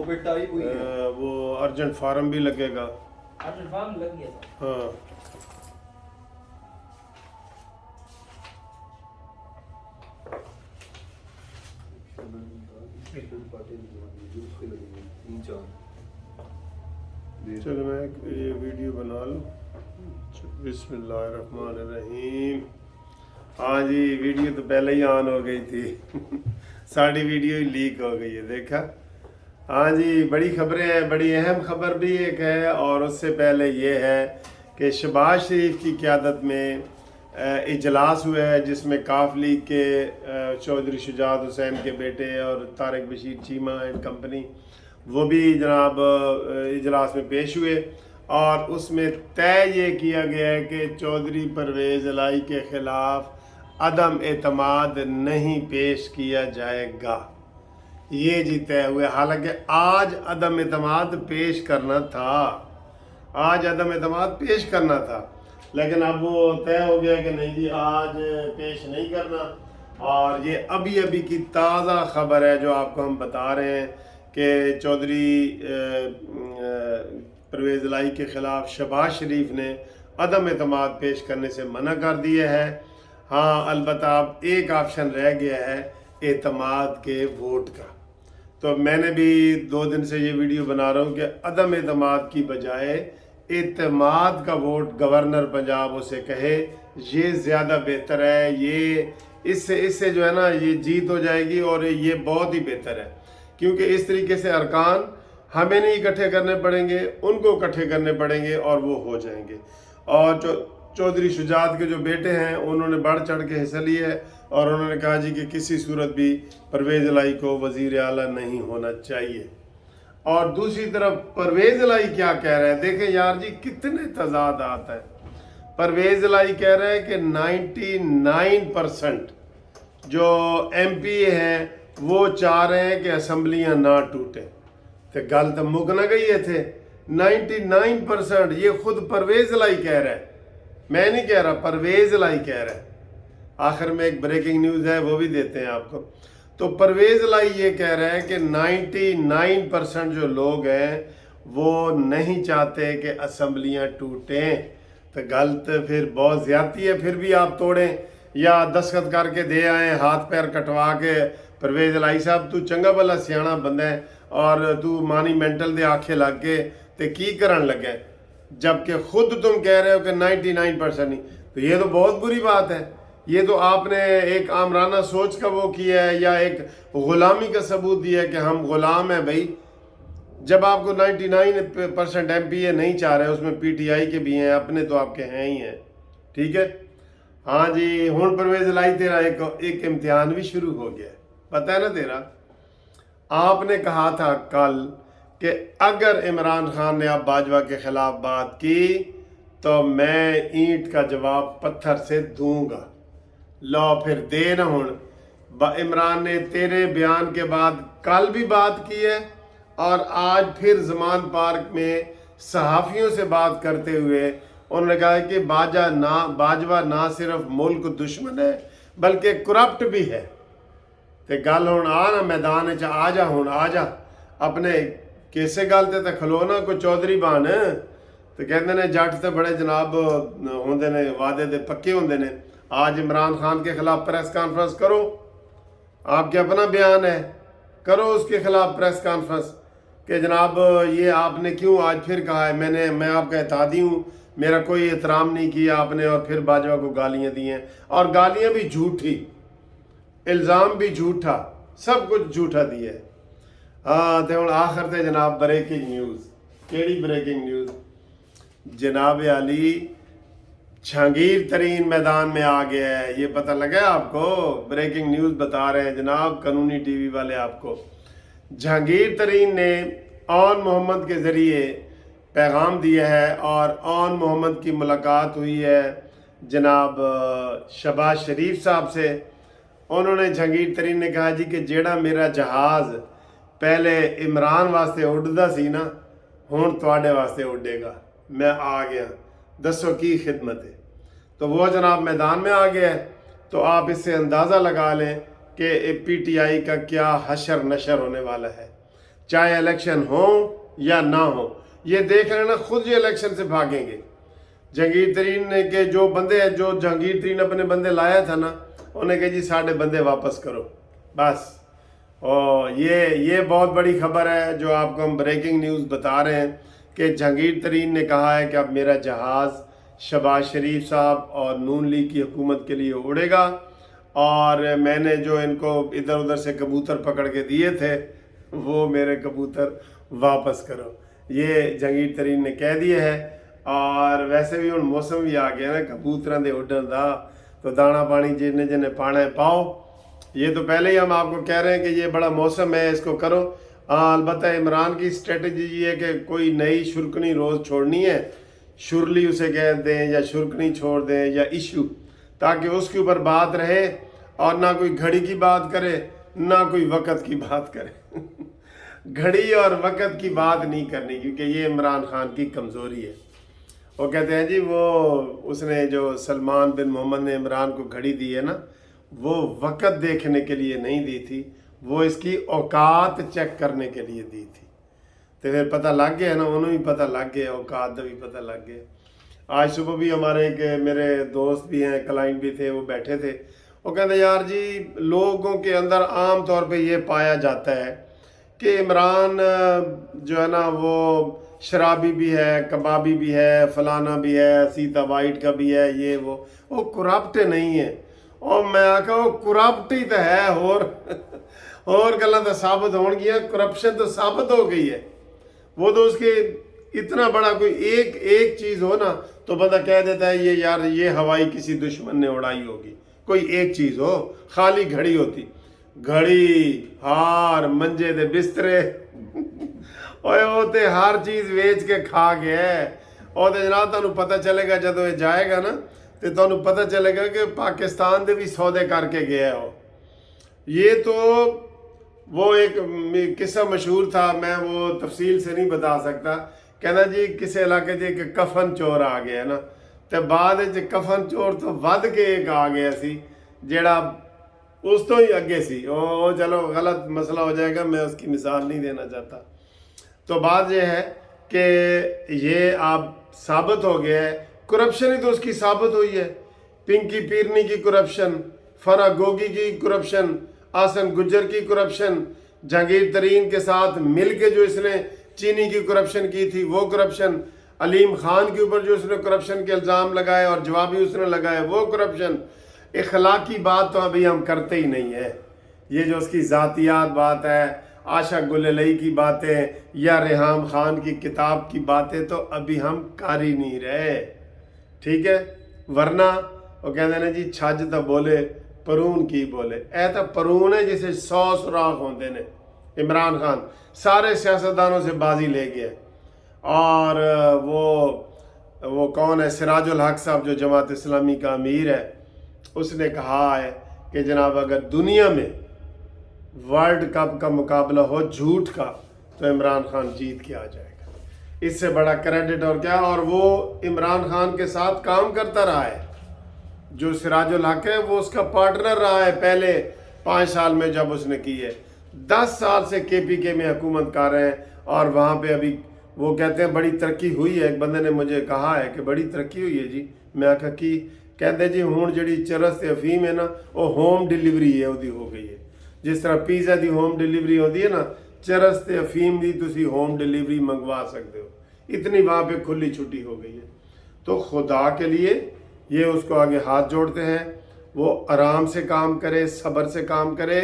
پہ ٹائی ہوئی ہے، وہ ارجنٹ فارم بھی لگے گا. ارجنٹ فارم لگ گیا تھا. ہاں چلو میں یہ ویڈیو بنا لوں. بسم اللہ الرحمن الرحیم. ہاں جی ویڈیو تو پہلے ہی آن ہو گئی تھی. ساری ویڈیو ہی لیک ہو گئی ہے دیکھا. ہاں جی بڑی خبریں ہیں. بڑی اہم خبر بھی ایک ہے اور اس سے پہلے یہ ہے کہ شہباز شریف کی قیادت میں اجلاس ہوا ہے جس میں کاف لیگ کے چودھری شجاعت حسین کے بیٹے اور طارق بشیر چیمہ اینڈ کمپنی وہ بھی جناب اجلاس میں پیش ہوئے اور اس میں طے یہ کیا گیا ہے کہ چودھری پرویز الہی کے خلاف عدم اعتماد نہیں پیش کیا جائے گا. یہ جی طے ہوئے. حالانکہ آج عدم اعتماد پیش کرنا تھا. لیکن اب وہ طے ہو گیا کہ نہیں جی آج پیش نہیں کرنا. اور یہ ابھی کی تازہ خبر ہے جو آپ کو ہم بتا رہے ہیں کہ چودھری پرویز الہی کے خلاف شہباز شریف نے عدم اعتماد پیش کرنے سے منع کر دیا ہے. ہاں البتہ اب ایک آپشن رہ گیا ہے اعتماد کے ووٹ کا. تو میں نے بھی 2 دن سے یہ ویڈیو بنا رہا ہوں کہ عدم اعتماد کی بجائے اعتماد کا ووٹ گورنر پنجاب اسے کہے یہ زیادہ بہتر ہے. یہ اس سے جو ہے نا یہ جیت ہو جائے گی اور یہ بہت ہی بہتر ہے کیونکہ اس طریقے سے ارکان ہمیں نہیں اکٹھے کرنے پڑیں گے ان کو اکٹھے کرنے پڑیں گے اور وہ ہو جائیں گے. اور چودھری شجاعت کے جو بیٹے ہیں انہوں نے بڑھ چڑھ کے حصہ لیا ہے اور انہوں نے کہا جی کہ کسی صورت بھی پرویز الہی کو وزیر اعلیٰ نہیں ہونا چاہیے. اور دوسری طرف پرویز الہی کیا کہہ رہے ہیں دیکھیں یار جی کتنے تضادات ہیں. پرویز الہی کہہ رہے ہیں کہ 99% جو ایم پی اے ہیں وہ چاہ رہے ہیں کہ اسمبلیاں نہ ٹوٹیں. تو گل تو مک نہ گئی ہے تھے. 99% یہ خود پرویز الہی کہہ رہا ہے. میں نہیں کہہ رہا پرویز الہی کہہ رہا ہے. آخر میں ایک بریکنگ نیوز ہے وہ بھی دیتے ہیں آپ کو. تو پرویز الہی یہ کہہ رہے ہیں کہ 99% جو لوگ ہیں وہ نہیں چاہتے کہ اسمبلیاں ٹوٹیں. تو غلط پھر بہت زیادتی ہے. پھر بھی آپ توڑیں یا دستخط کر کے دے آئیں ہاتھ پیر کٹوا کے پرویز الہی صاحب تو چنگا بھلا سیاںا بندہ ہے اور تو مانی مینٹل دے آنکھیں لگ کے تے کی کرن لگے جبکہ خود تم کہہ رہے ہو کہ 99% نہیں. تو یہ تو بہت بری بات ہے. یہ تو آپ نے ایک آمرانہ سوچ کا وہ کیا ہے یا ایک غلامی کا ثبوت دیا ہے کہ ہم غلام ہیں بھائی. جب آپ کو 99% ایم پی اے نہیں چاہ رہے اس میں پی ٹی آئی کے بھی ہیں اپنے تو آپ کے ہیں ہی ہیں. ٹھیک ہے. ہاں جی ہون پرویز الہی تیرا ایک امتحان بھی شروع ہو گیا ہے پتہ ہے نا تیرا. آپ نے کہا تھا کل کہ اگر عمران خان نے اب باجوہ کے خلاف بات کی تو میں اینٹ کا جواب پتھر سے دوں گا. لو پھر دے نہ ہون. عمران نے تیرے بیان کے بعد کل بھی بات کی ہے اور آج پھر زمان پارک میں صحافیوں سے بات کرتے ہوئے انہوں نے کہا کہ باجوہ نہ صرف ملک دشمن ہے بلکہ کرپٹ بھی ہے. تے گل ہون آ نا میدان آ جا ہون آ جا اپنے کیسے گل تے کھلونا کوئی چودھری بان تو کہتے ہیں جٹ تے بڑے جناب ہوندے نے وعدے دے پکے ہوندے نے. آج عمران خان کے خلاف پریس کانفرنس کرو. آپ کے اپنا بیان ہے کرو اس کے خلاف پریس کانفرنس کہ جناب یہ آپ نے کیوں آج پھر کہا ہے میں آپ کا اتحادی ہوں میرا کوئی احترام نہیں کیا آپ نے اور پھر باجوہ کو گالیاں دی ہیں اور گالیاں بھی جھوٹی الزام بھی جھوٹا سب کچھ جھوٹا دیا ہے. ہاں تے ہن آخر تے جناب بریکنگ نیوز. کیڑی بریکنگ نیوز؟ جناب علی جہانگیر ترین میدان میں آ گیا ہے. یہ پتہ لگا ہے آپ کو؟ بریکنگ نیوز بتا رہے ہیں جناب قانونی ٹی وی والے آپ کو. جہانگیر ترین نے آن محمد کے ذریعے پیغام دیا ہے اور آن محمد کی ملاقات ہوئی ہے جناب شہباز شریف صاحب سے. انہوں نے جہانگیر ترین نے کہا جی کہ جیڑا میرا جہاز پہلے عمران واسطے اڈدا سی نا ہون تواڈے واسطے اڈے گا. میں آ گیا دسو کی خدمت ہے. تو وہ جناب میدان میں آ گیا ہے. تو آپ اس سے اندازہ لگا لیں کہ پی ٹی آئی کا کیا حشر نشر ہونے والا ہے. चाहे इलेक्शन हो या ना हो। ये देख रहे हैं ना, खुद ये इलेक्शन से भागेंगे। जहांगीर तरीन ने के जो बंदे हैं, जो जहांगीर तरीन अपने बंदे लाया था ना, उन्हें कहा जी साढ़े बंदे वापस करो बस। और ये बहुत बड़ी खबर है जो आपको हम ब्रेकिंग न्यूज़ बता रहे हैं कि जहांगीर तरीन ने कहा है कि अब मेरा जहाज़ शहबाज शरीफ साहब और नून लीग की हुकूमत के लिए उड़ेगा, और मैंने जो इनको इधर उधर से कबूतर पकड़ के दिए थे वो मेरे कबूतर वापस करो, ये जहांगीर तरीन ने कह दिए है। और वैसे भी ਹੁਣ मौसम भी आ गया ना कबूतरों के उड़न का, तो दाना पानी जिन्हें जिन्हें पाना है पाओ। ये तो पहले ही हम आपको कह रहे हैं कि ये बड़ा मौसम है, इसको करो। अलबत्ता इमरान की स्ट्रेटजी ये है कि कोई नई शुरकनी रोज़ छोड़नी है, शुरली उसे कह दें या शुरकनी छोड़ दें या इशू, ताकि उसके ऊपर बात रहे और ना कोई घड़ी की बात करे ना कोई वक़्त की बात करे घड़ी और वक़्त की बात नहीं करनी, क्योंकि ये इमरान खान की कमज़ोरी है। वो कहते हैं जी वो उसने जो सलमान बिन मोहम्मद ने इमरान को घड़ी दी है ना, वो वक़्त देखने के लिए नहीं दी थी, वो इसकी औकात चेक करने के लिए दी थी। तो फिर पता लग गया ना, उन्हें भी पता लग गया, औकात का भी पता लग गया। आज सुबह भी हमारे एक मेरे दोस्त भी हैं, क्लाइंट भी थे, वो बैठे थे, वो कहते यार जी लोगों के अंदर आम तौर पे ये पाया जाता है कि इमरान जो है ना वो शराबी भी है, कबाबी भी है, फलाना भी है, सीता वाइट का भी है, ये वो करप्ट नहीं है। और मैं आखा वो करप्ट ही तो है, और गल्लां तो साबित हो गई, करप्शन तो साबित हो गई है। वो तो उसके इतना बड़ा कोई एक चीज़ हो ना तो बंदा कह देता है ये यार ये हवाई किसी दुश्मन ने उड़ाई होगी। कोई एक चीज़ हो, खाली घड़ी होती, घड़ी हार मंजे दे बिस्तरे ओए होते हर चीज़ वेच के खा गया। और तो जनाब तुहानू पता चलेगा जदों ये जाएगा ना, तो तुहानू पता चलेगा कि पाकिस्तान दे भी सौदे करके गया हो। ये तो वो एक किस्सा मशहूर था, मैं वो तफसील से नहीं बता सकता। कहना जी किसी इलाके 'ਚ एक कफन चोर आ गया ना, तो बाद कफन चोर तो वध के एक आ गया सी जेड़ा उस तो ही अगे सी। ओ चलो गलत मसला हो जाएगा, मैं उसकी मिसाल नहीं देना चाहता। तो बात यह है कि ये आप साबित हो गया है, करप्शन ही तो उसकी साबित हुई है। पिंकी पीरनी की करप्शन, फरा गोगी की करप्शन, आसन गुज्जर की करप्शन, जहांगीर तरीन के साथ मिल के जो इसने चीनी की करप्शन की थी वो करप्शन, अलीम खान के ऊपर जो उसने करप्शन के इल्ज़ाम लगाए और जवाबी उसने लगाए वो करप्शन। इखलाकी बात तो अभी हम करते ही नहीं है। ये जो उसकी ज़ातियात बात है, आशा गुललई की बातें या रेहाम खान की किताब की बातें तो अभी हम कर ही नहीं रहे, ठीक है। वरना वो कहते हैं जी छज तो बोले परून की बोले, ऐ तो परून है जिसे 100 सुराख होंगे ने। इमरान खान सारे सियासतदानों से बाजी ले गया। और वो कौन है, सिराजुल हक साहब जो जमात इस्लामी का अमीर है, उसने कहा है कि जनाब अगर दुनिया में वर्ल्ड कप का मुकाबला हो झूठ का तो इमरान खान जीत के आ जाएगा। इससे बड़ा क्रेडिट और क्या। और वो इमरान खान के साथ काम करता रहा है, जो सिराजुल हक है वो उसका पार्टनर रहा है पहले 5 साल में जब उसने की है। 10 साल से KPK में हुकूमत कर रहे हैं और वहाँ पे अभी वो कहते हैं बड़ी तरक्की हुई है। एक बंदे ने मुझे कहा है कि बड़ी तरक्की हुई है जी। मैं आखा कि कहते जी हुण जी चरस ते अफीम है ना वो होम डिलीवरी है वो हो गई है। जिस तरह पिज़्ज़ा की होम डिलीवरी होती है ना, चरस ते अफीम की तुसी होम डिलीवरी मंगवा सकते हो, इतनी वहाँ पे खुली छुट्टी हो गई है। तो खुदा के लिए ये उसको आगे हाथ जोड़ते हैं, वो आराम से काम करे, सब्र से काम करे।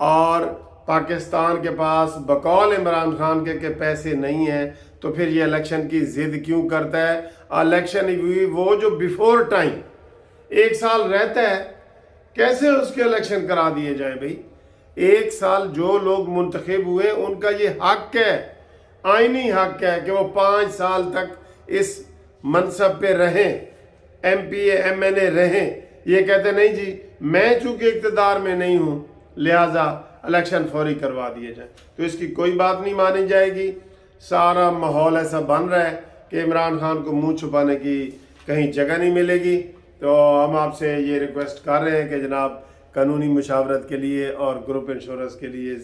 और पाकिस्तान के पास बकौल इमरान खान के पैसे नहीं हैं, तो फिर ये इलेक्शन की ज़िद क्यों करता है। इलेक्शन वो जो बिफोर टाइम 1 साल रहता है, कैसे उसके इलेक्शन करा दिए जाए भाई। 1 साल जो लोग मुंतखब हुए उनका ये हक है, आईनी हक है कि वो 5 साल तक इस मनसब पे रहें, MP MNA रहें। ये कहते नहीं जी मैं चूंकि इक़्तिदार में नहीं हूँ लिहाजा इलेक्शन फौरी करवा दिए जाए, तो इसकी कोई बात नहीं मानी जाएगी। सारा माहौल ऐसा बन रहा है कि इमरान खान को मुंह छुपाने की कहीं जगह नहीं मिलेगी। तो हम आपसे ये रिक्वेस्ट कर रहे हैं कि जनाब कानूनी मुशावरत के लिए और ग्रुप इंश्योरेंस के लिए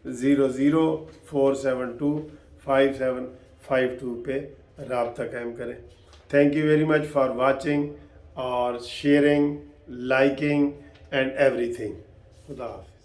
0047257552 پہ رابطہ قائم کریں. Thank you very much for watching اور sharing, liking and everything. خدا حافظ.